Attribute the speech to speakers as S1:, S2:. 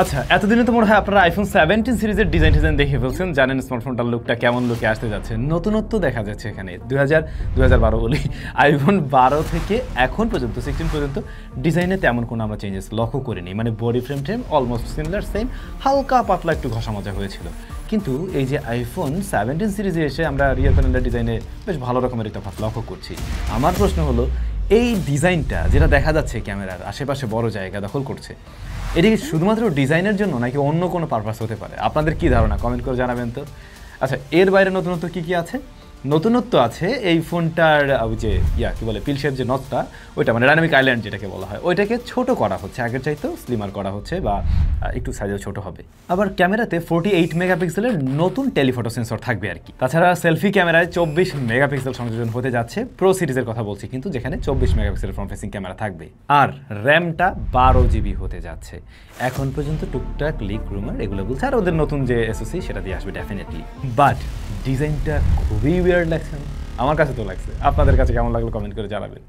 S1: আচ্ছা, এতদিনে তো মনে হয় আপনারা আইফোন 17 সিরিজের ডিজাইন দেখে ফেলছেন, জানেন স্মার্টফোনটার লুকটা কেমন লুকে আসতে যাচ্ছে। নতুনত্ব দেখা যাচ্ছে এখানে 2012 বলি, আইফোন 12 থেকে এখন পর্যন্ত 16 পর্যন্ত ডিজাইনে তেমন কোনো আমরা চেঞ্জেস লক্ষ্য করিনি। মানে body frame almost similar, same, হালকা পাতলা একটু ঘষা মাজা হয়েছিল। কিন্তু এই যে আইফোন 17 সিরিজে এসে আমরা রিয়ার প্যানেলের ডিজাইনে বেশ ভালো রকমের একটা তফাৎ লক্ষ্য করছি। আমার প্রশ্ন হলো, এই ডিজাইনটা যেটা দেখা যাচ্ছে ক্যামেরার আশেপাশে বড় জায়গা দখল করছে, এটি কি শুধুমাত্র ডিজাইনের জন্য নাকি অন্য কোনো পারপাস হতে পারে? আপনাদের কি ধারণা কমেন্ট করে জানাবেন তো। আচ্ছা, এর বাইরে নতুনত্ব কি আছে? নতুনত্ব আছে এই ফোনটার ওই যে কি বলে পিল শেপ যে নটটা, ওইটা মানে ডাইনামিক আইল্যান্ড যেটাকে বলা হয়, ওইটাকে ছোট করা হচ্ছে, আগের চাইতেও স্লিমার করা হচ্ছে বা একটু সাইজেও ছোট হবে। আবার ক্যামেরাতে 48 মেগাপিক্সেলের নতুন টেলিফটো সেন্সর থাকবে আর কি। তাছাড়া সেলফি ক্যামেরায় 24 মেগাপিক্সেল সংযোজন হতে যাচ্ছে, প্রো সিরিজের কথা বলছি কিন্তু, যেখানে 24 মেগাপিক্সেলের ফ্রন্ট ফেসিং ক্যামেরা থাকবে। আর র্যামটা 12 জিবি হতে যাচ্ছে। এখন পর্যন্ত টুকটাক লিক রুমার এগুলো বলছে, আর ওদের নতুন যে এসওসি সেটা দিয়ে আসবে ডেফিনেটলি। বাট ডিজাইনটা খুবই উইয়ার্ড লাগছে। আমার কাছে তো লাগছে। আপনাদের কাছে কেমন লাগলো কমেন্ট করে জানাবেন।